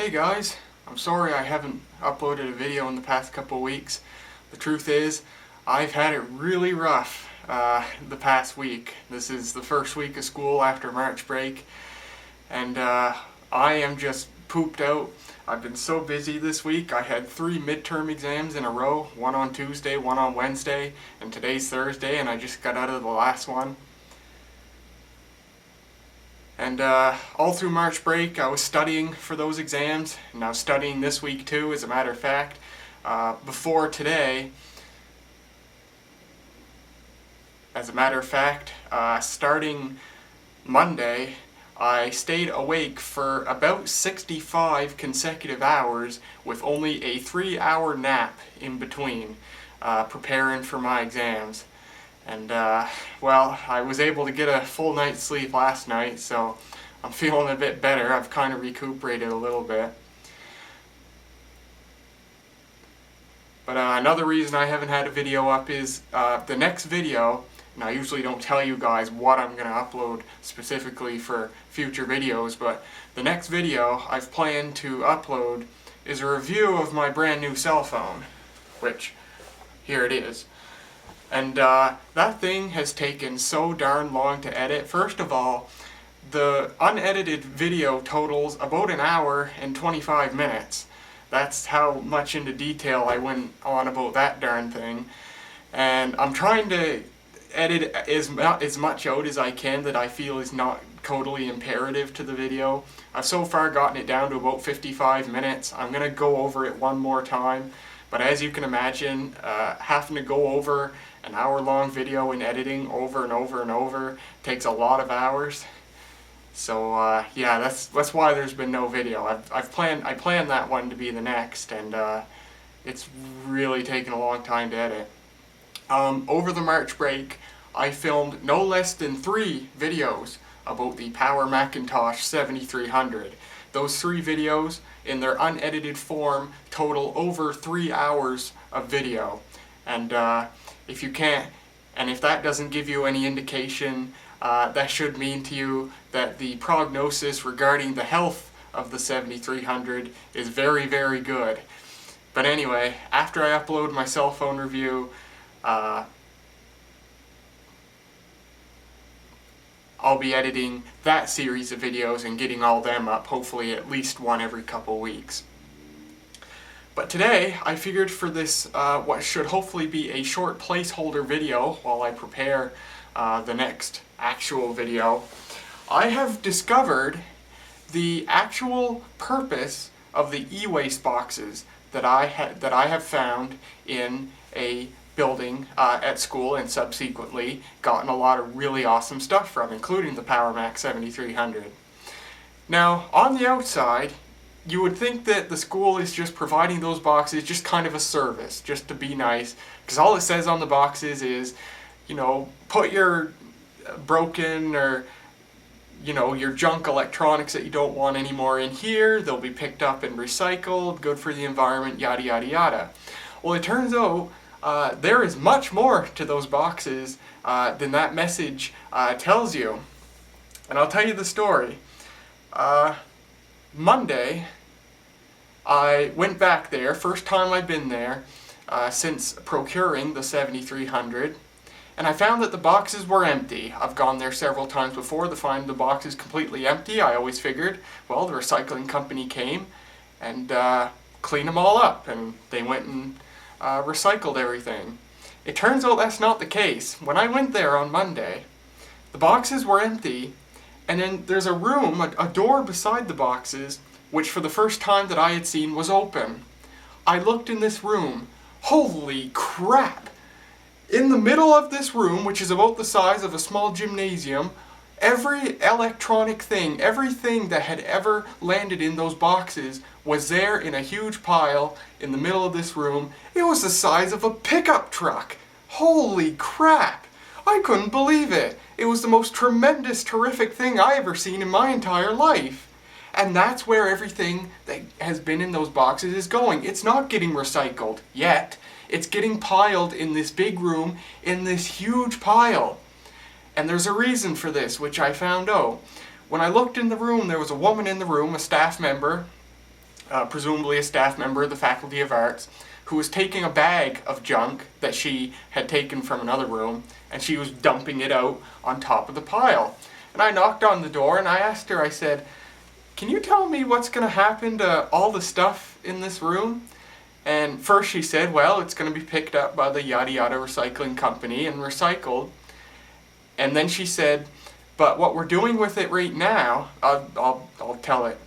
Hey guys, I'm sorry I haven't uploaded a video in the past couple of weeks. The truth is, I've had it really rough the past week. This is the first week of school after March break, and I am just pooped out. I've been so busy this week. I had 3 midterm exams in a row, one on Tuesday, one on Wednesday, and today's Thursday, and I just got out of the last one. And all through March break I was studying for those exams, and I was studying this week too, as a matter of fact. Before today, starting Monday, I stayed awake for about 65 consecutive hours with only a 3-hour nap in between, preparing for my exams. And well, I was able to get a full night's sleep last night, so I'm feeling a bit better. I've kind of recuperated a little bit. But another reason I haven't had a video up is the next video, and I usually don't tell you guys what I'm going to upload specifically for future videos, but the next video I've planned to upload is a review of my brand new cell phone, which, here it is. And that thing has taken so darn long to edit. First of all, the unedited video totals about 1 hour and 25 minutes. That's how much into detail I went on about that darn thing. And I'm trying to edit as much out as I can that I feel is not totally imperative to the video. I've so far gotten it down to about 55 minutes. I'm going to go over it one more time. But as you can imagine, having to go over an hour-long video in editing over and over and over takes a lot of hours. So yeah, that's why there's been no video. I planned that one to be the next, and it's really taken a long time to edit. Over the March break, I filmed no less than 3 videos about the Power Macintosh 7300. Those 3 videos, in their unedited form, total over 3 hours of video. And if that doesn't give you any indication, that should mean to you that the prognosis regarding the health of the 7300 is very, very good. But anyway, after I upload my cell phone review, I'll be editing that series of videos and getting all them up, hopefully at least one every couple weeks. But today, I figured for this, what should hopefully be a short placeholder video while I prepare the next actual video, I have discovered the actual purpose of the e-waste boxes that I have found in a building at school, and subsequently gotten a lot of really awesome stuff from, including the Power Mac 7300. Now, on the outside, you would think that the school is just providing those boxes just kind of a service, just to be nice, because all it says on the boxes is, you know, put your broken or, you know, your junk electronics that you don't want anymore in here, they'll be picked up and recycled, good for the environment, yada yada yada. Well, it turns out there is much more to those boxes than that message tells you. And I'll tell you the story. Monday, I went back there, first time I've been there since procuring the 7300, and I found that the boxes were empty. I've gone there several times before to find the boxes completely empty. I always figured, well, the recycling company came and cleaned them all up, and they went and recycled everything. It turns out that's not the case. When I went there on Monday, the boxes were empty, and then there's a room, a door beside the boxes, which for the first time that I had seen was open. I looked in this room. Holy crap! In the middle of this room, which is about the size of a small gymnasium, every electronic thing, everything that had ever landed in those boxes was there in a huge pile in the middle of this room. It was the size of a pickup truck. Holy crap! I couldn't believe it. It was the most tremendous, terrific thing I ever seen in my entire life. And that's where everything that has been in those boxes is going. It's not getting recycled yet. It's getting piled in this big room in this huge pile. And there's a reason for this, which I found out. When I looked in the room, there was a woman in the room, a staff member, presumably a staff member of the Faculty of Arts, who was taking a bag of junk that she had taken from another room, and she was dumping it out on top of the pile. And I knocked on the door and I asked her, I said, "Can you tell me what's going to happen to all the stuff in this room?" And first she said, well, it's going to be picked up by the yada yada recycling company and recycled. And then she said, but what we're doing with it right now, I'll tell it.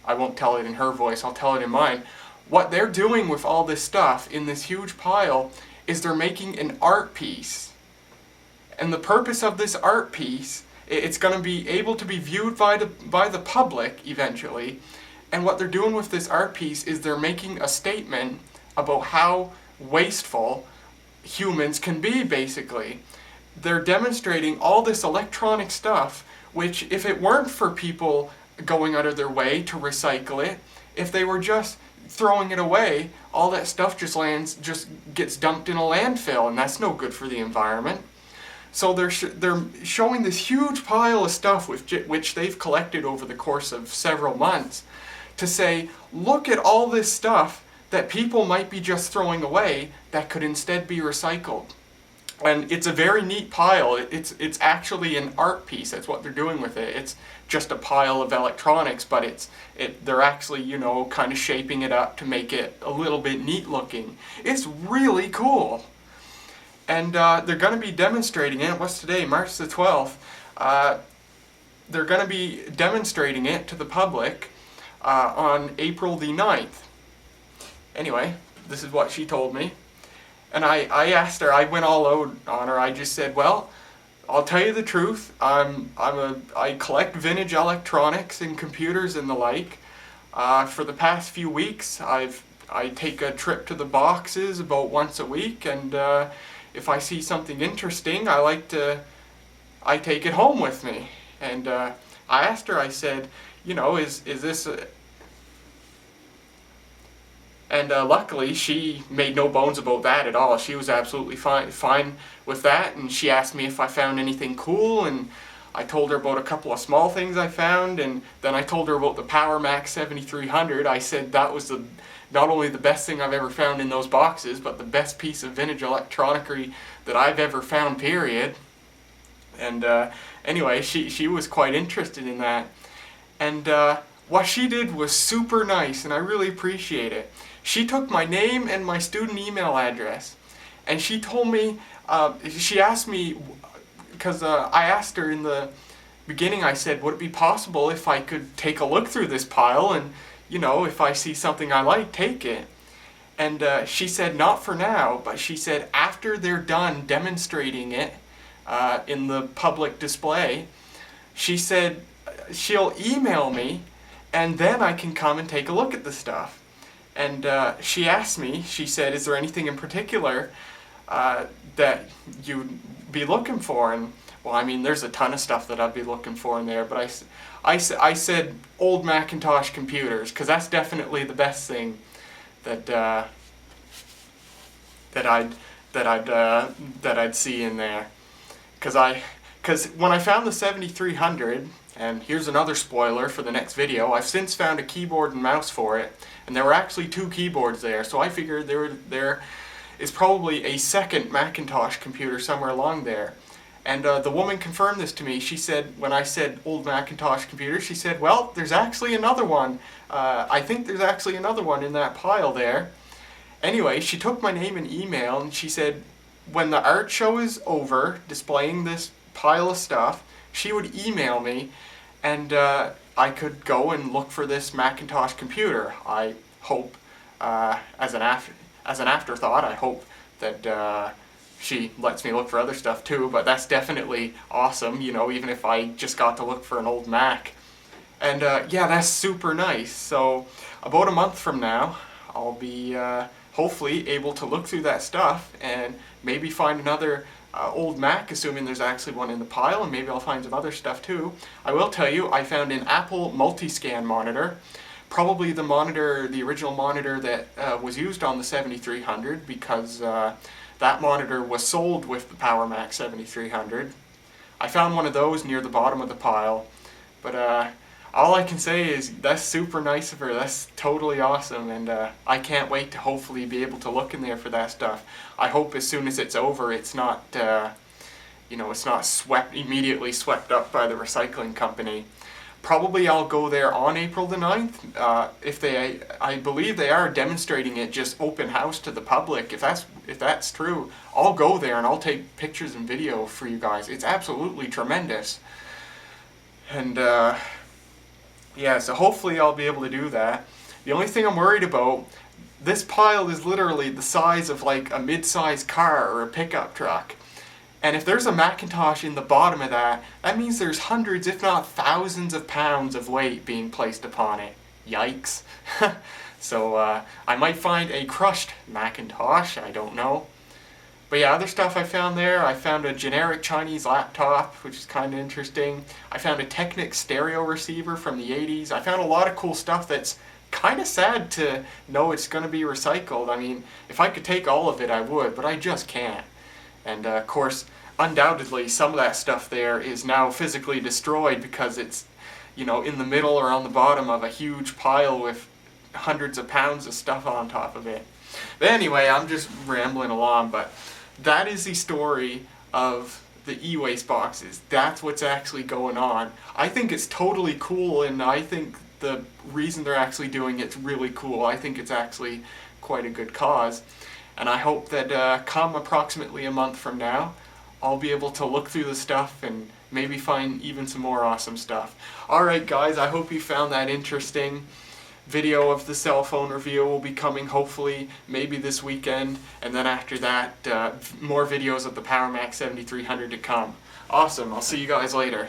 I won't tell it in her voice, I'll tell it in mine. What they're doing with all this stuff in this huge pile is they're making an art piece. And the purpose of this art piece, it's going to be able to be viewed by the public eventually. And what they're doing with this art piece is they're making a statement about how wasteful humans can be, basically. They're demonstrating all this electronic stuff, which if it weren't for people going out of their way to recycle it, if they were just throwing it away, all that stuff just gets dumped in a landfill, and that's no good for the environment. So they're showing this huge pile of stuff which they've collected over the course of several months, to say, look at all this stuff that people might be just throwing away that could instead be recycled. And it's a very neat pile. It's actually an art piece. That's what they're doing with it. It's just a pile of electronics, but they're actually, you know, kind of shaping it up to make it a little bit neat looking. It's really cool. And they're going to be demonstrating it. What's today? March the 12th. They're going to be demonstrating it to the public on April the 9th. Anyway, this is what she told me. And I asked her, I went all out on her. I just said, well, I'll tell you the truth. I collect vintage electronics and computers and the like. For the past few weeks, I take a trip to the boxes about once a week, and if I see something interesting, I take it home with me. And I asked her, I said, you know, is this and luckily she made no bones about that at all. She was absolutely fine with that, and she asked me if I found anything cool, and I told her about a couple of small things I found, and then I told her about the Power Mac 7300. I said that was not only the best thing I've ever found in those boxes, but the best piece of vintage electronicry that I've ever found, period. And anyway, she was quite interested in that. And what she did was super nice, and I really appreciate it. She took my name and my student email address, and she told me, she asked me, because I asked her in the beginning, I said, would it be possible if I could take a look through this pile, and, you know, if I see something I like, take it. And she said, not for now, but she said after they're done demonstrating it in the public display, she said she'll email me, and then I can come and take a look at the stuff. And she asked me, she said, is there anything in particular that you'd be looking for? And, well, I mean, there's a ton of stuff that I'd be looking for in there, but I said old Macintosh computers, because that's definitely the best thing that I'd see in there. Because when I found the 7300, and here's another spoiler for the next video, I've since found a keyboard and mouse for it, and there were actually two keyboards there, so I figured there is probably a second Macintosh computer somewhere along there. And the woman confirmed this to me. She said, when I said old Macintosh computer, she said, well, there's actually another one. I think there's actually another one in that pile there. Anyway, she took my name and email, and she said when the art show is over, displaying this pile of stuff, she would email me, and I could go and look for this Macintosh computer. I hope, as an afterthought, I hope that she lets me look for other stuff too, but that's definitely awesome, you know, even if I just got to look for an old Mac. And yeah, that's super nice. So about a month from now, I'll be hopefully able to look through that stuff and maybe find another old Mac, assuming there's actually one in the pile, and maybe I'll find some other stuff too. I will tell you, I found an Apple multi-scan monitor, probably the original monitor that was used on the 7300, because that monitor was sold with the Power Mac 7300. I found one of those near the bottom of the pile, but all I can say is that's super nice of her. That's totally awesome, and I can't wait to hopefully be able to look in there for that stuff. I hope as soon as it's over, it's not, it's not immediately swept up by the recycling company. Probably I'll go there on April the 9th. I believe they are demonstrating it just open house to the public. If that's true, I'll go there and I'll take pictures and video for you guys. It's absolutely tremendous. And yeah, so hopefully I'll be able to do that. The only thing I'm worried about, this pile is literally the size of like a mid-sized car or a pickup truck. And if there's a Macintosh in the bottom of that, that means there's hundreds, if not thousands of pounds of weight being placed upon it. Yikes. So I might find a crushed Macintosh, I don't know. But yeah, other stuff I found there, I found a generic Chinese laptop, which is kind of interesting. I found a Technic stereo receiver from the 80s. I found a lot of cool stuff that's kind of sad to know it's going to be recycled. I mean, if I could take all of it, I would, but I just can't. And of course, undoubtedly, some of that stuff there is now physically destroyed because it's, in the middle or on the bottom of a huge pile with hundreds of pounds of stuff on top of it. But anyway, I'm just rambling along, but that is the story of the e-waste boxes. That's what's actually going on. I think it's totally cool, and I think the reason they're actually doing it's really cool. I think it's actually quite a good cause. And I hope that come approximately a month from now, I'll be able to look through the stuff and maybe find even some more awesome stuff. Alright guys, I hope you found that interesting. Video of the cell phone review will be coming hopefully maybe this weekend, and then after that more videos of the PowerMac 7300 to come. Awesome, I'll see you guys later.